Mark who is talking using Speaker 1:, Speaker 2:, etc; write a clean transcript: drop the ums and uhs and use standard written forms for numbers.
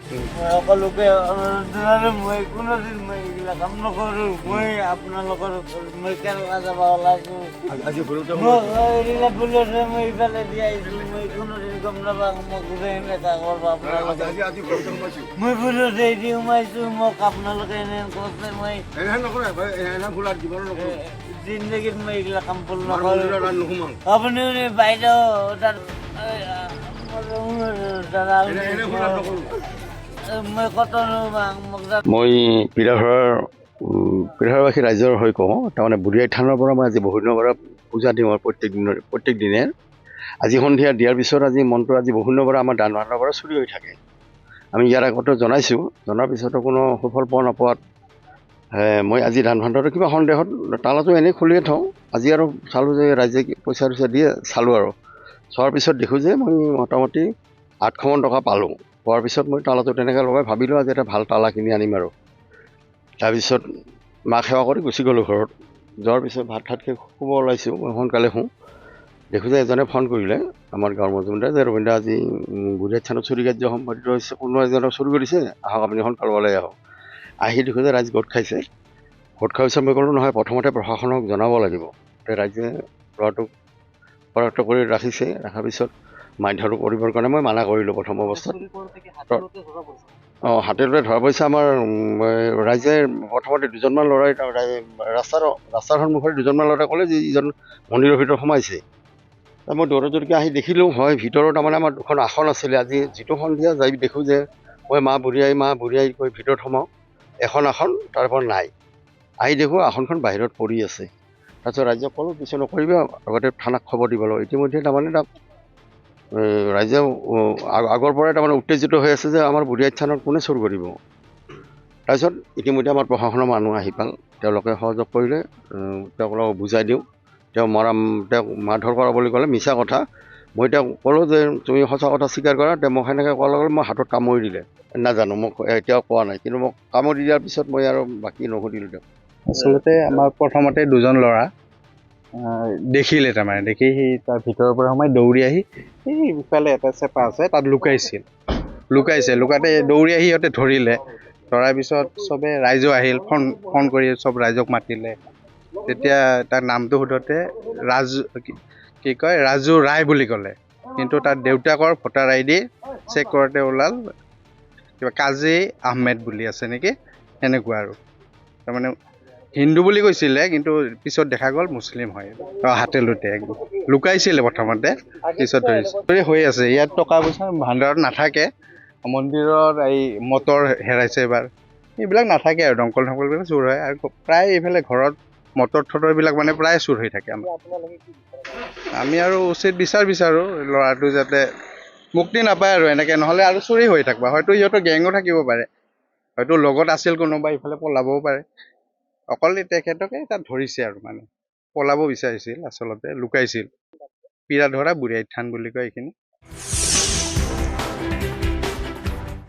Speaker 1: সকলোকে অনুৰোধ জনালোঁ মই কোনোদিন মই এইবিলাক কাম নকৰোঁ মই আপোনালোকৰ মই কেৰেলা যাব ওলাইছোঁ মোক এইবিলাক ভুলতে মই ইফালে দি আহিছোঁ মই কোনোদিন গম নাপাওঁ মোক ঘূৰাই এনেকুৱা কৰিব আপোনালোকে মই ভুলতে দি সোমাইছোঁ মোক আপোনালোকে এনে কৈছে মই জিন্দগীত মই এইবিলাক কাম ভুল নকৰোঁ আপুনিও বাইদেউ তাত দাদা
Speaker 2: মই পিৰাঘৰবাসী ৰাইজৰ হৈ কওঁ তাৰমানে বুঢ়ী আই থানৰ পৰা মই আজি বহু দিনৰ পৰা পূজা দিওঁ আৰু প্ৰত্যেক দিনে আজি সন্ধিয়া দিয়াৰ পিছত আজি মনটো আজি বহু দিনৰ পৰা আমাৰ দান ভাণ্ডাৰৰ পৰা চুৰি হৈ থাকে। আমি ইয়াৰ আগতে জনাইছোঁ, জনাৰ পিছতো কোনো সুফল পোৱা নপোৱাত মই আজি দান ভাণ্ডাৰৰ কিবা সন্দেহত তালাটো এনেই খুলিয়ে থওঁ। আজি আৰু চালোঁ যে ৰাইজে পইচা চইচা দিয়ে চালোঁ আৰু চোৱাৰ পিছত দেখোঁ যে মই মোটামুটি 800মান টকা পালোঁ। পোৱাৰ পিছত মই তালাটো তেনেকৈ লগাই ভাবিলোঁ আজি এটা ভাল তালা কিনি আনিম আৰু তাৰপিছত মাক সেৱা কৰি গুচি গ'লোঁ ঘৰত। যোৱাৰ পিছত ভাত খাই শুব ওলাইছোঁ, মই সোনকালে শুওঁ। দেখোঁ যে এজনে ফোন কৰিলে আমাৰ গাঁৱৰ মজুমদাৰ যে ৰবীন্দ্ৰ আজি বুঢ়ী আই থানত চুৰি কাৰ্য সম্পাদিত হৈছে, কোনো এজনক চুৰি কৰিছে, আহক আপুনি সোনকালে ওলাই আহক। আহি দেখোঁ যে ৰাইজ গোট খাইছে। গোট খোৱাৰ পিছত মই ক'লোঁ নহয় প্ৰথমতে প্ৰশাসনক জনাব লাগিব। ৰাইজে ল'ৰাটোক কৰায়ত্ব কৰি ৰাখিছে, ৰখাৰ পিছত মাৰধৰ কৰিবৰ কাৰণে মই মানা কৰিলোঁ প্ৰথম অৱস্থাত। হাতেৰে ধৰা পইচা আমাৰ ৰাইজে প্ৰথমতে দুজনমান ল'ৰাই ৰাস্তাৰ সন্মুখৰে দুজনমান ল'ৰাই ক'লে যে ইজন মন্দিৰৰ ভিতৰত সোমাইছে। মই দৌৰা দৌৰিকৈ আহি দেখিলোঁ হয় ভিতৰত তাৰমানে আমাৰ দুখন আসন আছিলে। আজি যিটো সন্ধিয়া যাই দেখোঁ যে মই মা বুঢ়ী আই কৈ ভিতৰত সোমাওঁ, এখন আসন তাৰ পৰা নাই। আহি দেখোঁ আসনখন বাহিৰত পৰি আছে। তাৰপিছত ৰাইজক ক'লোঁ কিছু নকৰিবা, আগতে থানাক খবৰ দিব লাগিব। ইতিমধ্যে তাৰমানে তাক ৰাইজে আগৰ পৰাই তাৰমানে উত্তেজিত হৈ আছে যে আমাৰ বুঢ়ী আই থানত কোনে চুৰ কৰিব। তাৰপিছত ইতিমধ্যে আমাৰ প্ৰশাসনৰ মানুহ আহি পাল, তেওঁলোকে সহযোগ কৰিলে, তেওঁলোকক বুজাই দিওঁ। তেওঁক মাৰধৰ কৰা বুলি ক'লে মিছা কথা। মই তেওঁক ক'লোঁ যে তুমি সঁচা কথা স্বীকাৰ কৰা। তেওঁ মোক সেনেকৈ কোৱাৰ লগে লগে মই হাতত কামুৰি দিলে। নাজানো মোক এতিয়াও কোৱা নাই, কিন্তু মোক কামুৰি দিয়াৰ পিছত মই আৰু বাকী নুসুধিলোঁ তেওঁক।
Speaker 3: আচলতে আমাৰ প্ৰথমতে দুজন ল'ৰা দেখিলে, তাৰমানে দেখি সি তাৰ ভিতৰৰ পৰা সোমাই দৌৰি আহি এই ইফালে এটা চেপা আছে তাত লুকাওঁতে দৌৰি আহি সিহঁতে ধৰিলে। ধৰাৰ পিছত চবে ৰাইজো আহিল, ফোন কৰি চব ৰাইজক মাতিলে। তেতিয়া তাৰ নামটো সোধোতে ৰাজু ৰায় বুলি ক'লে, কিন্তু তাৰ দেউতাকৰ ভোটাৰ ID চেক কৰোঁতে ওলাল কিবা কাজী আহমেদ বুলি আছে নেকি, সেনেকুৱা আৰু। তাৰমানে হিন্দু বুলি কৈছিলে, কিন্তু পিছত দেখা গ'ল মুছলিম হয়। হাতে লোতে লুকাইছিলে প্ৰথমতে, পিছত ধৰিছে হৈ আছে। ইয়াত টকা পইচা ভাণ্ডাৰত নাথাকে, মন্দিৰৰ এই মটৰ হেৰাইছে এবাৰ, এইবিলাক নাথাকে আৰু দমকলবিলাক চুৰ হয়। আৰু প্ৰায় এইফালে ঘৰত মটৰ থটৰবিলাক মানে প্ৰায় চুৰ হৈ থাকে। আমি আৰু উচিত বিচাৰ বিচাৰোঁ, ল'ৰাটো যাতে মুক্তি নাপায় আৰু এনেকৈ, নহ'লে আৰু চুৰি হৈ থাকিব। হয়তো সিহঁতৰ গেঙো থাকিব পাৰে, হয়তো লগত আছিল কোনোবা, ইফালে পলাবও পাৰে। অকল তেখেতকে তাত ধৰিছে আৰু মানে পলাব বিচাৰিছিল, আচলতে লুকাইছিল। পিৰা ধৰা বুঢ়ী আই থান বুলি কয় এইখিনি।